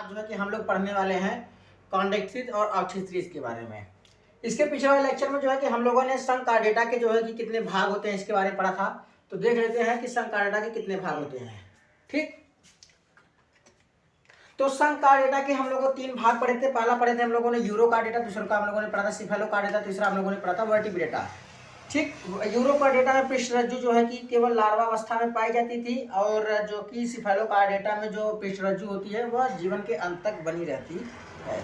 आज जो है कि हम लोग पढ़ने वाले हैं कॉन्डेक्सिस और ऑक्सीथ्रीज के बारे में। इसके पिछले वाले लेक्चर में जो है कि हम लोगों ने संकार्डेटा के जो है कि कितने भाग होते हैं इसके बारे में पढ़ा था। तो देख लेते हैं कि संकार्डेटा के कितने भाग होते हैं। ठीक, तो संकार्डेटा के हम लोगों को 3 भाग पढ़े थे। पहला पढ़े थे हम लोगों ने यूरोकार्डेटा, दूसरा का हम लोगों ने पढ़ा था सिफेलोकार्डेटा, तीसरा हम लोगों ने पढ़ा था वर्टिब्रेटा। ठीक, यूरोकार्डेटा में पृष्ठरज्जु जो है कि केवल लार्वा अवस्था में पाई जाती थी और जो कि सिफेलोकार्डेटा में जो पृष्ठरज्जु होती है वह जीवन के अंत तक बनी रहती है।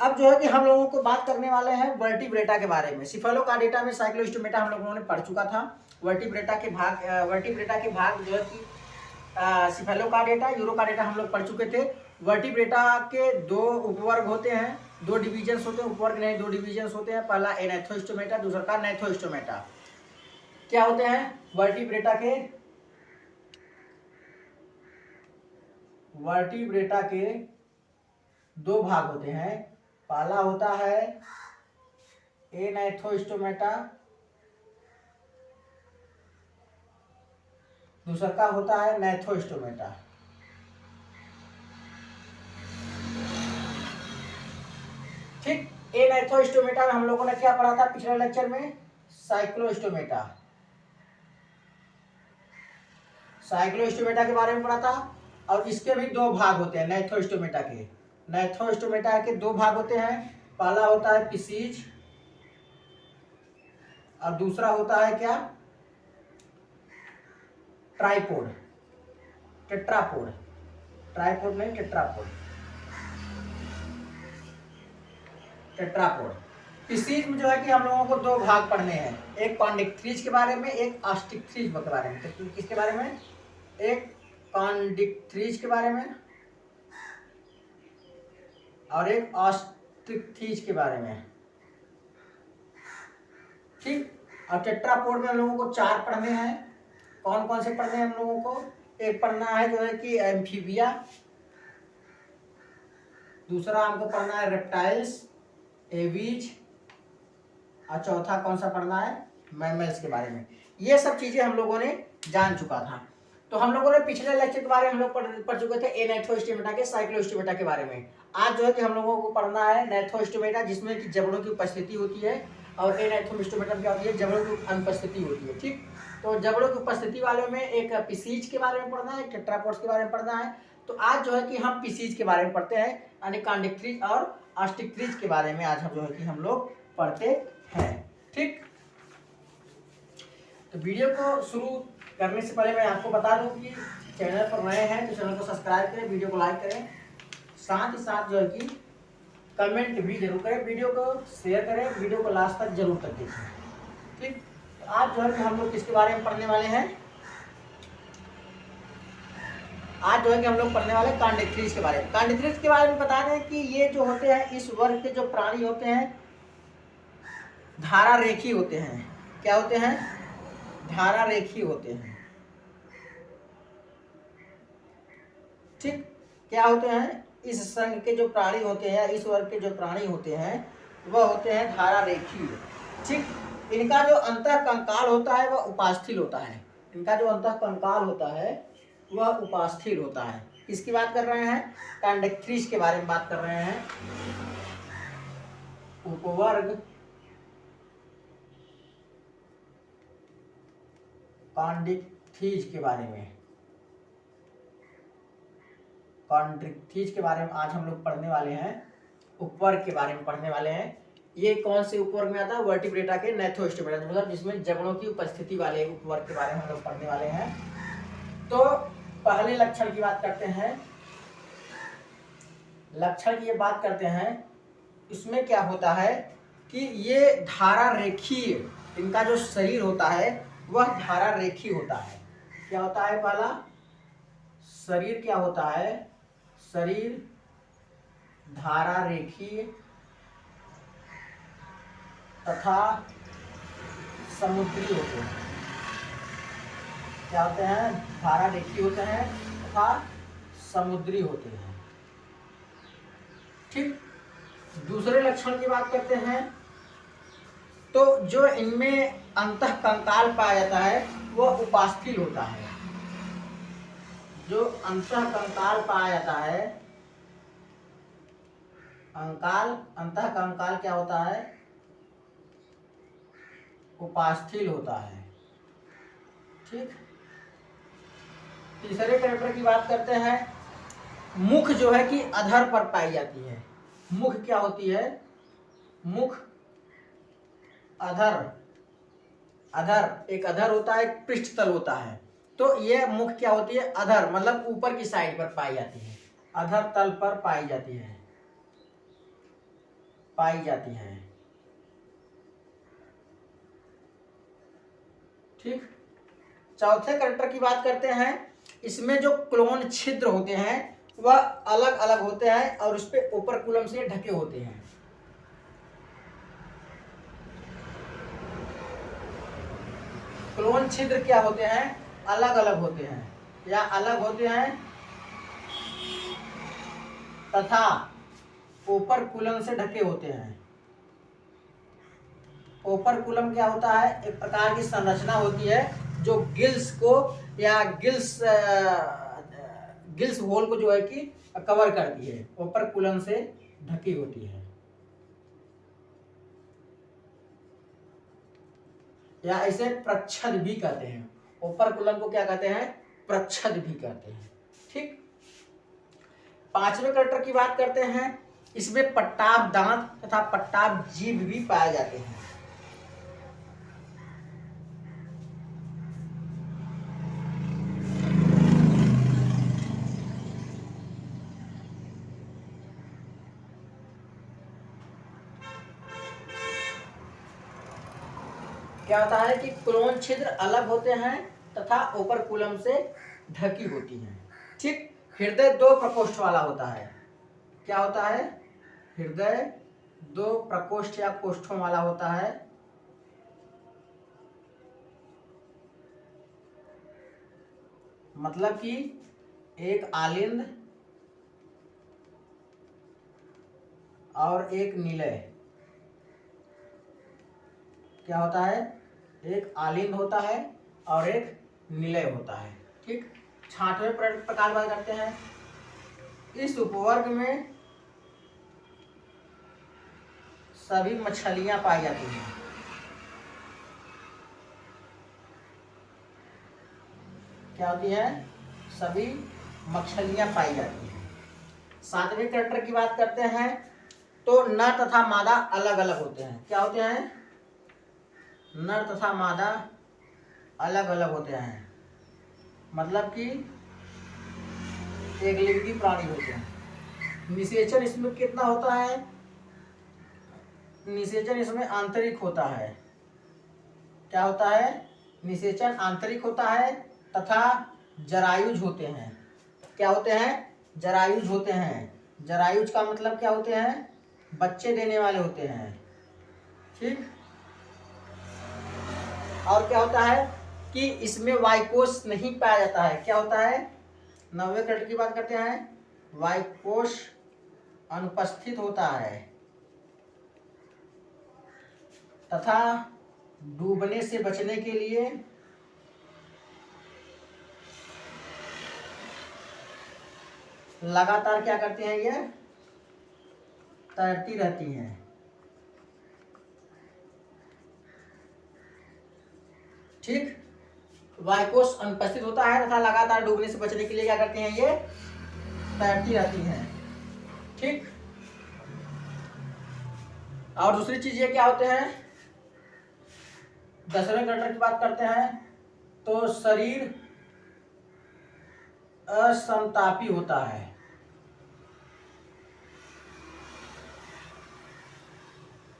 अब जो है कि हम लोगों को बात करने वाले हैं वर्टिब्रेटा के बारे में। सिफेलोकार्डेटा में साइक्लोस्टोमेटा हम लोगों ने पढ़ चुका था। वर्टिब्रेटा के भाग जो है कि सिफेलोकार्डेटा, यूरोकार्डेटा हम लोग पढ़ चुके थे। वर्टिब्रेटा के 2 उपवर्ग होते हैं, 2 डिविजन्स होते हैं, उपवर्ग नहीं 2 डिविजन्स होते हैं। पहला एनाथोस्टोमेटा, दूसरा का नैथोस्टोमेटा। क्या होते हैं वर्टिब्रेटा के 2 भाग होते हैं। पहला होता है एनाथोस्टोमेटा, दूसरा का होता है नैथोस्टोमेटा। ठीक, एनाथोस्टोमेटा में हम लोगों ने क्या पढ़ा था पिछले लेक्चर में? साइक्लोस्टोमेटा के बारे में पढ़ा था। और इसके भी 2 भाग होते हैं नैथोस्टोमेटा के। नैथोस्टोमेटा के 2 भाग होते हैं। पहला होता है पिसीज और दूसरा होता है क्या? Tripod, tetrapod. ट्राइपोड नहीं, टेट्रापोड। पिसीज में जो है कि हम लोगों को 2 भाग पढ़ने हैं, एक कॉन्डिक्थ्रीज के बारे में, एक ऑस्टिक्थ्रीज के बारे में। तो किसके बारे में? एक कॉन्डिक्थ्रीज के बारे में और एक ऑस्टिक्थ्रीज के बारे में। ठीक, और टेट्रापोड में हम लोगों को 4 पढ़ने हैं। कौन कौन से पढ़ने हैं हम लोगों को? एक पढ़ना है जो है कि एम्फीबिया, दूसरा हमको पढ़ना है रेप्टाइल्स, एवीज, और चौथा कौन सा पढ़ना है? मैमल्स के बारे में। ये सब चीजें हम लोगों ने जान चुका था। तो हम लोगों ने पिछले लेक्चर के बारे में हम लोग पढ़ चुके थे एनाथोस्टोमेटा के, साइक्लोस्टोमेटा के बारे में। आज जो है कि हम लोगों को पढ़ना है नैथोस्टोमेटा, जिसमें कि जबड़ों की उपस्थिति होती है, और एनाथोस्टोमेटा क्या होती है? जबड़ों की अनुपस्थिति होती है। ठीक, तो जबड़ों की उपस्थिति वाले में एक पिसीज के बारे में पढ़ना है, टेट्रापोड्स के बारे में पढ़ना है। तो आज जो है कि हम पिसीज के बारे में पढ़ते हैं, यानी कॉन्डिक्थ्रीज और ऑस्टिक्थ्रीज के बारे में आज हम जो है कि हम लोग पढ़ते हैं। ठीक, तो वीडियो को शुरू करने से पहले मैं आपको बता दूं कि चैनल पर नए हैं तो चैनल को सब्सक्राइब करें, वीडियो को लाइक करें, साथ ही साथ जो है कि कमेंट भी जरूर करें, वीडियो को शेयर करें, वीडियो को लास्ट तक जरूर तक देखें। ठीक, तो आज जो है कि हम लोग किसके बारे में पढ़ने वाले हैं? आज जो है कि हम लोग पढ़ने वाले कॉन्डिक्थ्रीज के बारे में। कॉन्डिक्थ्रीज के बारे में बता दें कि ये जो होते हैं, इस वर्ग के जो प्राणी होते हैं धारा रेखी होते हैं। क्या होते हैं? धारा रेखी होते हैं। ठीक, क्या होते हैं? इस संघ के जो प्राणी होते हैं, इस वर्ग के जो प्राणी होते हैं वह होते हैं धारा रेखी। ठीक, इनका जो अंतःकंकाल होता है वह उपास्थील होता है। इनका जो अंतःकंकाल होता है वह उपास्थील होता है। किसकी बात कर रहे हैं? कॉन्डिक्थ्रीज के बारे में बात कर रहे हैं। उपवर्ग कॉन्डिक्थ्रीज के बारे में। कॉन्डिक्थ्रीज के बारे में आज हम लोग पढ़ने वाले हैं, उपवर्ग के बारे में पढ़ने वाले हैं। ये कौन से उपवर्ग में आता है? वर्टिब्रेटा के नैथोस्टोमेटा, मतलब जिसमें जबड़ों की उपस्थिति वाले उपवर्ग के बारे में हम लोग पढ़ने वाले हैं। तो पहले लक्षण की बात करते हैं। लक्षण की ये बात करते हैं, इसमें क्या होता है कि ये धारा रेखीय, इनका जो शरीर होता है वह धारा रेखी होता है। क्या होता है? पहला शरीर क्या होता है? शरीर धारा रेखीय तथा समुद्री होते हैं। क्या होते हैं? धारा रेखी होते हैं तथा समुद्री होते हैं। ठीक, दूसरे लक्षण की बात करते हैं तो जो इनमें अंतःकंकाल पाया जाता है वह उपास्थील होता है। जो अंतः कंकाल पाया जाता है, अंकाल, अंतः कंकाल क्या होता है, उपास्थील होता है। ठीक। तीसरे कैरेक्टर की बात करते हैं। मुख जो है कि अधर पर पाई जाती है। मुख क्या होती है, मुख अधर, अधर एक अधर होता है, एक पृष्ठ तल होता है। तो ये मुख क्या होती है, अधर मतलब ऊपर की साइड पर पाई जाती है, अधर तल पर पाई जाती है, पाई जाती है। ठीक। चौथे कैरेक्टर की बात करते हैं। इसमें जो क्लोन छिद्र होते हैं वह अलग अलग होते हैं और उस पे ओपर्कुलम से ढके होते हैं। क्लोन छिद्र क्या होते हैं, अलग अलग होते हैं या अलग होते हैं तथा ओपर्कुलम से ढके होते हैं। ओपर्कुलम क्या होता है, एक प्रकार की संरचना होती है जो गिल्स को या गिल्स होल को जो है कि कवर करती है, ओपर्कुलम से ढकी होती है। या इसे प्रच्छद भी कहते हैं, ओपर्कुलम को क्या कहते हैं, प्रच्छद भी कहते हैं। ठीक। पांचवें कैरेक्टर की बात करते हैं। इसमें पट्टाभ दांत तथा पट्टाभ जीभ भी पाए जाते हैं। क्या होता है कि क्लोन छिद्र अलग होते हैं तथा ओपर्कुलम से ढकी होती हैं। ठीक। हृदय दो प्रकोष्ठ वाला होता है। क्या होता है, हृदय दो प्रकोष्ठ या कोष्ठों वाला होता है। मतलब कि एक आलिंद और एक निलय। क्या होता है, एक आलिंद होता है और एक निलय होता है। ठीक। छठवें प्रकार बात करते हैं। इस उपवर्ग में सभी मछलियां पाई जाती हैं। क्या होती है, सभी मछलियां पाई जाती हैं। सातवें कैरेक्टर की बात करते हैं तो नर तथा मादा अलग अलग होते हैं। क्या होते हैं, नर तथा मादा अलग अलग होते हैं। मतलब कि एक लिंगी प्राणी होते हैं। निषेचन इसमें कितना होता है, निषेचन इसमें आंतरिक होता है। क्या होता है, निषेचन आंतरिक होता है तथा जरायुज होते हैं। क्या होते हैं, जरायुज होते हैं। जरायुज का मतलब क्या होते हैं, बच्चे देने वाले होते हैं। ठीक। और क्या होता है कि इसमें वाइकोश नहीं पाया जाता है। क्या होता है, 9वें कैरेक्टर की बात करते हैं। वाइकोश अनुपस्थित होता है तथा डूबने से बचने के लिए लगातार क्या करते हैं, ये तैरती रहती हैं। ठीक। वाइकोश अनुपस्थित होता है तथा लगातार डूबने से बचने के लिए क्या करती हैं, ये तैरती रहती हैं। ठीक। और दूसरी चीज ये क्या होते हैं, 10वें कैरेक्टर की बात करते हैं तो शरीर असमतापी होता है।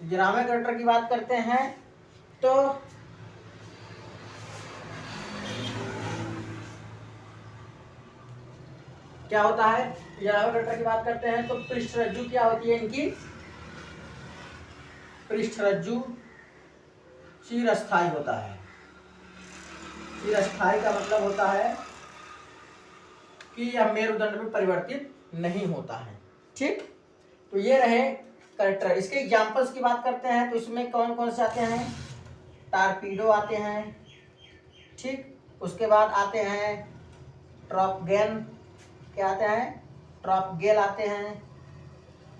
11वें कैरेक्टर की बात करते हैं तो क्या होता है, 11वें कैरेक्टर की बात करते हैं तो पृष्ठरज्जु क्या होती है इनकी, पृष्ठरज्जु चिरस्थायी होता है। चिरस्थायी का मतलब होता है कि यह मेरुदंड में परिवर्तित नहीं होता है। ठीक। तो ये रहे कैरेक्टर। इसके एग्जाम्पल्स की बात करते हैं तो इसमें कौन कौन से आते हैं, टारपीडो आते हैं। ठीक। उसके बाद आते हैं ट्रॉपगेन क्या आते हैं, ट्रॉपगेल आते हैं।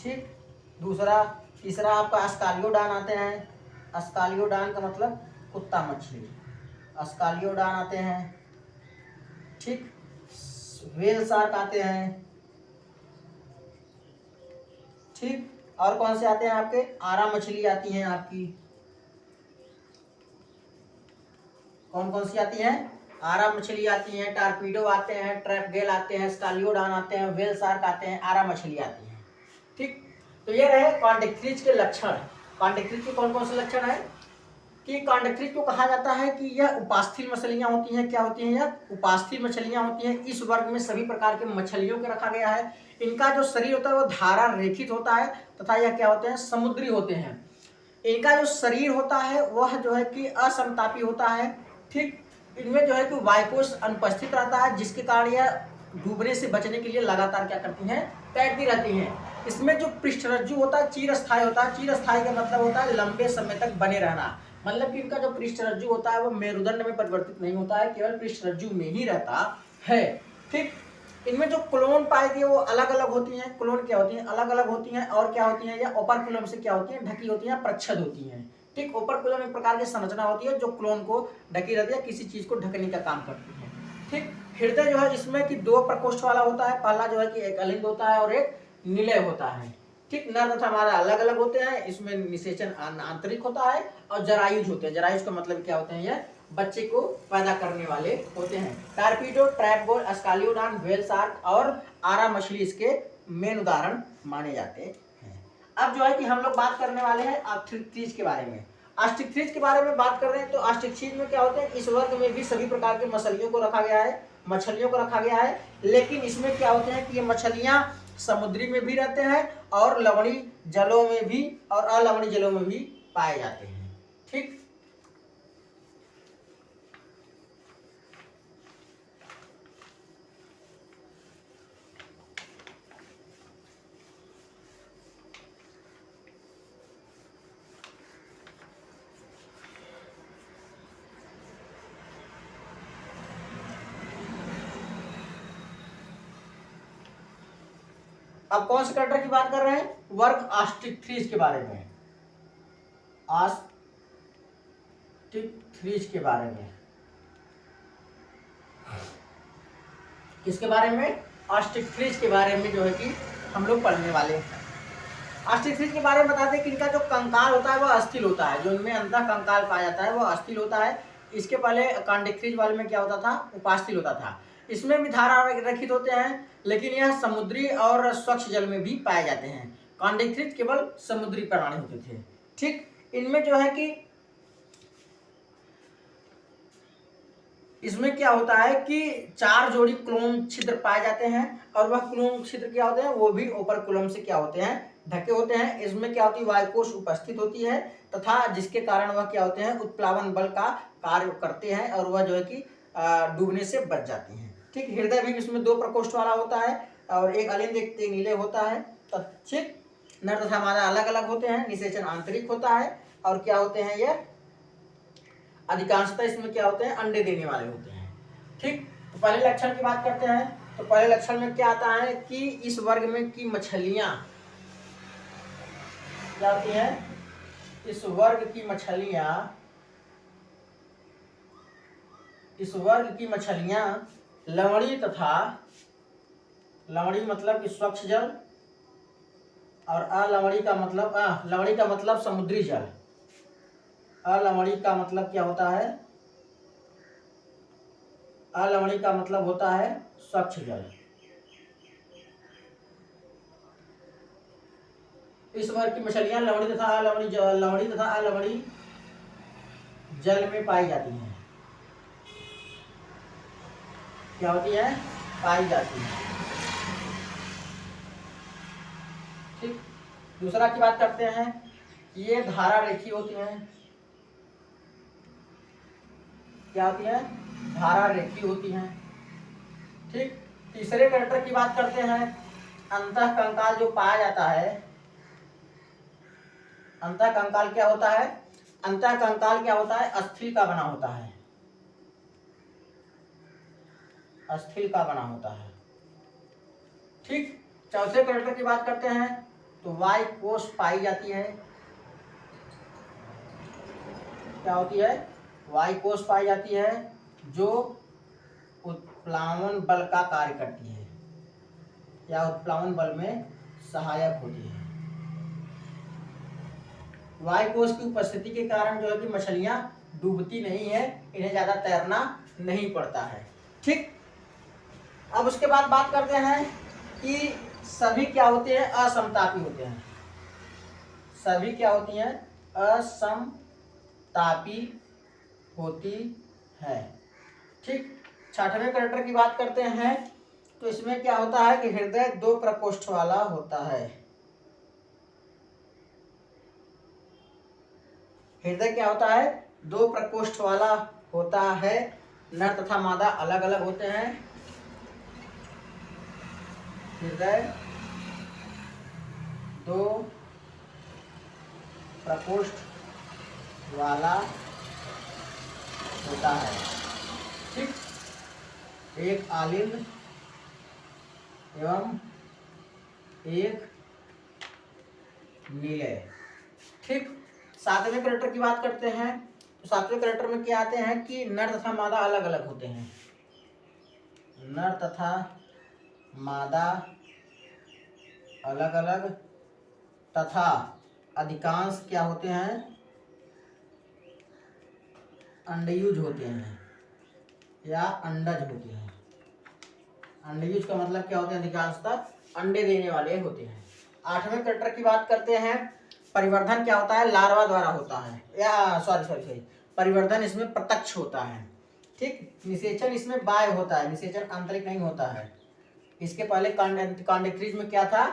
ठीक, तीसरा आपका अस्कालियोडान आते हैं। अस्कालियोडान का मतलब कुत्ता मछली, अस्कालियोडान आते हैं। ठीक, व्हेल शार्क आते हैं। ठीक, और कौन से आते हैं आपके, आरा मछली आती हैं आपकी, कौन कौन सी आती हैं, आरा मछली आती है, टारपीडो आते हैं, ट्रैपगेल आते हैं, स्कालियोडान आते हैं, व्हेल शार्क आते हैं, आरा मछली आती है। ठीक, तो ये रहे कॉन्टेक्ट्रीज के लक्षण। कॉन्टेक्ट्रीज के कौन कौन से लक्षण है कि कॉन्टेक्ट्रीज को कहा जाता है कि यह उपास्थि मछलियां होती हैं। क्या होती हैं, यह उपास्थि मछलियां होती हैं। इस वर्ग में सभी प्रकार के मछलियों को रखा गया है। इनका जो शरीर होता है वो धारा रेखित होता है तथा यह क्या होते हैं, समुद्री होते हैं। इनका जो शरीर होता है वह जो है कि असमतापी होता है। ठीक, इनमें जो है कि वायुकोश अनुपस्थित रहता है, जिसके कारण यह डूबने से बचने के लिए लगातार क्या करती हैं, तैरती रहती हैं। इसमें जो पृष्ठरज्जु होता है चिरस्थायी होता है। चिरस्थायी का मतलब होता है लंबे समय तक बने रहना, मतलब कि इनका जो पृष्ठरज्जु होता है वो मेरुदंड में परिवर्तित नहीं होता है, केवल पृष्ठरज्जु में ही रहता है। ठीक, इनमें जो क्लोन पाई थी वो अलग अलग होती हैं। क्लोन क्या होती हैं, अलग अलग होती हैं। और क्या होती हैं, या ओपर्कुलम से क्या होती हैं, ढकी होती हैं, प्रच्छद होती हैं। ठीक, ओपर्कुलम एक प्रकार की संरचना होती है जो क्लोन को ढकी रहती है, किसी चीज को ढकने का काम करती है। ठीक, हृदय जो है इसमें कि 2 प्रकोष्ठ वाला होता है। पहला जो है कि एक अलिंद होता है और एक निलय होता है। ठीक, नर तथा हमारा अलग अलग होते हैं। इसमें निषेचन आंतरिक होता है और जरायुज होते हैं। जरायुज का मतलब क्या होते हैं, यह बच्चे को पैदा करने वाले होते हैं। टारपीडो, ट्रैपगोल, अस्कालियोडान, व्हेल शार्क और आरा मछली इसके मेन उदाहरण माने जाते हैं। अब जो है कि हम लोग बात करने वाले हैं ऑस्ट्रिक्ट्रीज के बारे में। ऑस्ट्रिक्ट्रीज के बारे में बात कर रहे हैं तो ऑस्ट्रिक्ट्रीज में क्या होते हैं, इस वर्ग में भी सभी प्रकार के मछलियों को रखा गया है, मछलियों को रखा गया है। लेकिन इसमें क्या होते हैं कि ये मछलियां समुद्री में भी रहते हैं और लवणीय जलों में भी और अलवणीय जलों में भी पाए जाते हैं। ठीक, अब कौन से कैरेक्टर की बात कर रहे हैं, वर्ग ऑस्ट्रिक्ट्रीज के बारे में। ऑस्ट्रिक्ट्रीज के बारे में, किसके बारे में, ऑस्ट्रिक्ट्रीज के बारे में जो है कि हम लोग पढ़ने वाले हैं। ऑस्ट्रिक्ट्रीज के बारे में बता दें कि इनका जो कंकाल होता है वह अस्थिल होता है। जो इनमें अंतः कंकाल पाया जाता है वह अस्थिल होता है। इसके पहले कॉन्टेक्ट्रीज वाले में क्या होता था, उपास्थि होता था। इसमें भी धारा रखित होते हैं, लेकिन यह समुद्री और स्वच्छ जल में भी पाए जाते हैं। कॉन्टेक्ट्रीज केवल समुद्री प्राणी होते थे। ठीक, इनमें जो है कि इसमें क्या होता है कि 4 जोड़ी क्लोम छिद्र पाए जाते हैं और वह क्लोम छिद्र क्या होते हैं, वो भी ओपर्कुलम से क्या होते हैं, ढके होते हैं। इसमें क्या होती है, वायुकोश उपस्थित होती है तथा जिसके कारण वह क्या होते हैं, उत्प्लावन बल का कार्य करते हैं और वह जो है कि डूबने से बच जाती हैं। ठीक, हृदय भी इसमें 2 प्रकोष्ठ वाला होता है और एक अलिंद एक नीले होता है। ठीक, नर तथा मादा अलग अलग होते हैं। निषेचन आंतरिक होता है और क्या होते हैं, ये अधिकांशतः इसमें क्या होते हैं, अंडे देने वाले होते हैं। ठीक, तो पहले लक्षण की बात करते हैं। तो पहले लक्षण में क्या आता है कि इस वर्ग में की मछलियां क्या होती हैं, इस वर्ग की मछलियां लवणीय तथा, लवणीय मतलब कि स्वच्छ जल और अलवणीय का मतलब लवणीय का मतलब समुद्री जल, अलवणीय का मतलब क्या होता है, अलवणीय का मतलब होता है स्वच्छ जल। इस वर्ग की मछलियां लवणीय तथा अलवणीय जल में पाई जाती हैं। क्या होती है, पाई जाती है। ठीक, दूसरा की बात करते हैं, ये धारा रेखी होती हैं। क्या होती है, धारा रेखी होती हैं। ठीक, तीसरे कैरेक्टर की बात करते हैं। अंतः कंकाल जो पाया जाता है, अंतः कंकाल क्या होता है, अंतः कंकाल क्या होता है, अस्थिल का बना होता है। अस्थिल का बना होता है। ठीक, चौथे कैरेक्टर की बात करते हैं तो वाई कोष पाई जाती है। क्या होती है? वाई कोष पाई जाती है जो उत्प्लावन बल का कार्य करती है या उत्प्लावन बल में सहायक होती है। वायु कोष की उपस्थिति के कारण जो है कि मछलियां डूबती नहीं है, इन्हें ज्यादा तैरना नहीं पड़ता है। ठीक, अब उसके बाद बात करते हैं कि सभी क्या होते हैं? असमतापी होते हैं। सभी क्या होती हैं? असमतापी होती है। ठीक, छठवें कैरेक्टर की बात करते हैं तो इसमें क्या होता है कि हृदय 2 प्रकोष्ठ वाला होता है। हृदय क्या होता है? 2 प्रकोष्ठ वाला होता है। नर तथा मादा अलग अलग होते हैं। हृदय 2 प्रकोष्ठ वाला होता है। ठीक, एक आलिंद एवं एक नीले। ठीक, सातवें कैरेक्टर की बात करते हैं तो सातवें कैरेक्टर में क्या आते हैं कि नर तथा मादा अलग अलग होते हैं। नर तथा मादा अलग अलग तथा अधिकांश क्या होते हैं? अंडयुज होते हैं या अंडज होते हैं। अंडयुज का मतलब क्या होते हैं? अधिकांशतः अंडे देने वाले होते हैं। आठवें कैरेक्टर की बात करते हैं। परिवर्धन क्या होता है? लार्वा द्वारा होता है या सॉरी परिवर्धन इसमें प्रत्यक्ष होता है। ठीक, निषेचन इसमें बाह्य होता है, निषेचन आंतरिक नहीं होता है। इसके पहले कॉन्ड्रिक्टिज में क्या था?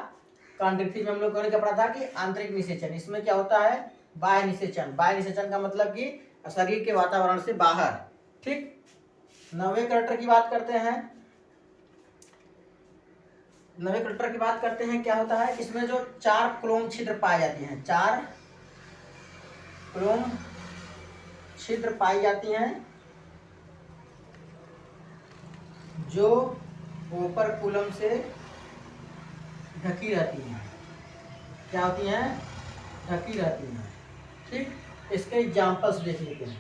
कॉन्ड्रिक्टिज में हम लोगों ने क्या पढ़ा था कि आंतरिक निषेचन। इसमें क्या होता है? बाह्य निषेचन। बाह्य निषेचन का मतलब कि शरीर के वातावरण से बाहर। ठीक, 9वें कैरेक्टर की बात करते हैं। 9वें कैरेक्टर की बात करते हैं, क्या होता है? इसमें जो 4 क्लोम छिद्र पाए जाती हैं, 4 क्लोम छिद्र पाई जाती हैं जो ओपर्कुलम से ढकी रहती हैं। क्या होती हैं? ढकी रहती हैं। ठीक, इसके एग्जाम्पल्स देख लेते हैं।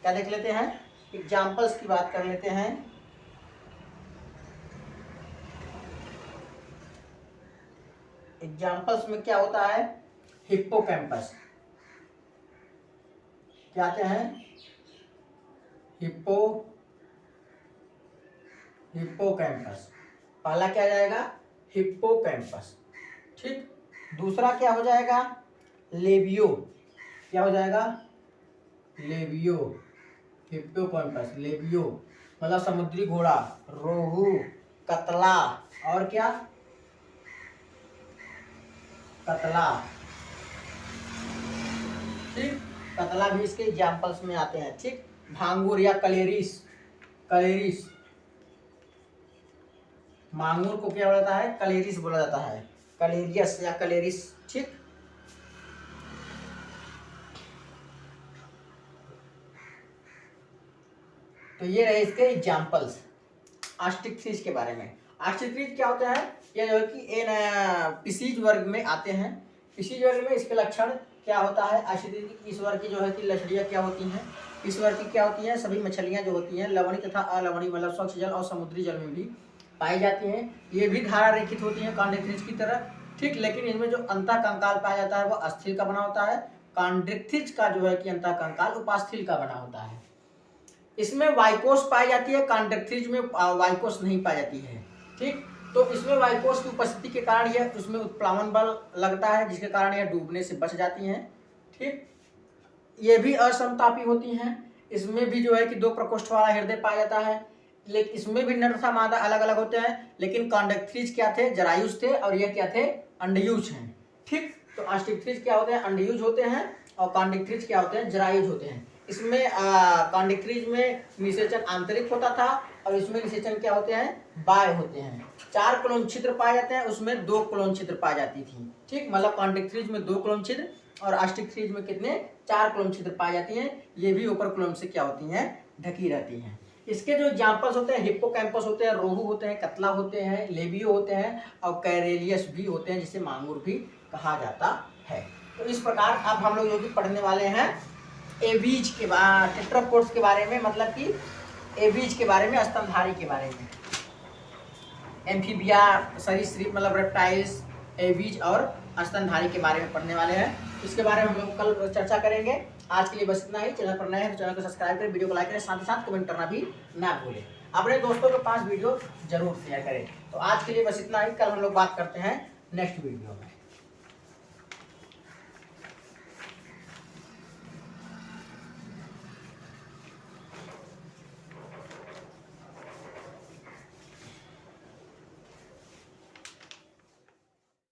क्या देख लेते हैं? एग्जाम्पल्स की बात कर लेते हैं। एग्जाम्पल्स में क्या होता है? हिप्पोकैम्पस। क्या आते हैं? हिप्पोकैम्पस। पहला क्या जाएगा? हिप्पोकैम्पस। ठीक, दूसरा क्या हो जाएगा? लेबियो। क्या हो जाएगा? लेबियो। हिप्पोकैम्पस, लेबियो मतलब समुद्री घोड़ा, रोहू, कतला और क्या? कतला। ठीक, कतला भी इसके एग्जाम्पल्स में आते हैं। ठीक, भांगुर या कलेरिस। कलेरिस, मांगुर को क्या बोला जाता है? कलेरिस बोला जाता है। कलेरियस या कलेरिस। ठीक, तो ये रहे इसके एग्जाम्पल्स। आस्टिक्सिस के बारे में। आस्टिक्सिस क्या होता है? ये जो है कि पिसीज वर्ग में आते हैं। पिसीज वर्ग में इसके लक्षण क्या होता है? आस्टिक्सिस इस वर्ग की जो है कि लक्षणियाँ क्या होती हैं? इस वर्ग की क्या होती हैं? सभी मछलियाँ जो होती हैं लवणीय तथा अलवणीय मतलब स्वच्छ जल और समुद्री जल में भी पाई जाती हैं। ये भी धारा रेखित होती हैं कॉन्ड्रिक्थिज की तरह। ठीक, लेकिन इनमें जो अंतःकंकाल पाया जाता है वो अस्थिल का बना होता है। कॉन्ड्रिक्थिज का जो है कि अंतःकंकाल उपास्थिल का बना होता है। इसमें वाइकोस पाई जाती है, कॉन्ड्रिक्थिज में वाइकोस नहीं पाई जाती है। ठीक, तो इसमें वाइकोस की उपस्थिति के कारण यह उसमें उत्प्लावन बल लगता है जिसके कारण यह डूबने से बच जाती हैं। ठीक, ये भी असमतापी होती हैं। इसमें भी जो है कि 2 प्रकोष्ठ वाला हृदय पाया जाता है, लेकिन इसमें भी नर तथा मादा अलग अलग होते हैं। लेकिन कॉन्ड्रिक्थिज क्या थे? जरायुज थे और ये क्या थे? अंडयुज हैं। ठीक, तो आस्टिक्थिज क्या होते हैं? अंडयुज होते हैं और कॉन्ड्रिक्थिज क्या होते हैं? जरायुज होते हैं। इसमें कॉन्ड्रिक्थिज में निषेचन आंतरिक होता था और इसमें निषेचन क्या होते हैं? बाह्य होते हैं। 4 क्लोम छिद्र पाए जाते हैं, उसमें 2 क्लोम छिद्र पाई जाती थी। ठीक, मतलब कॉन्ड्रिक्थिज में 2 क्लोम छिद्र और आस्टिक्थिज में कितने? 4 क्लोम छिद्र पाई जाती हैं। ये भी ऊपर क्लोम से क्या होती हैं? ढकी रहती हैं। इसके जो एग्जाम्पल्स होते हैं, हिप्पोकैम्पस होते हैं, रोहू होते हैं, कतला होते हैं, लेबियो होते हैं और कैरेलियस भी होते हैं, जिसे मांगुर भी कहा जाता है। तो इस प्रकार अब हम लोग जो कि पढ़ने वाले हैं एवीज के टेट्रापोड्स के बारे में, मतलब कि एवीज के बारे में, स्तनधारी के बारे में, एम्फीबिया सरीसृप मतलब रेप्टाइल्स, एवीज और स्तनधारी के बारे में पढ़ने वाले हैं। इसके बारे में हम लोग कल चर्चा करेंगे। आज के लिए बस इतना ही। चैनल पर नए हैं तो चैनल को सब्सक्राइब करें, वीडियो को लाइक करें, साथ ही साथ कमेंट करना भी ना भूलें। अपने दोस्तों के पास वीडियो जरूर शेयर करें। तो आज के लिए बस इतना ही। कल हम लोग बात करते हैं नेक्स्ट वीडियो में।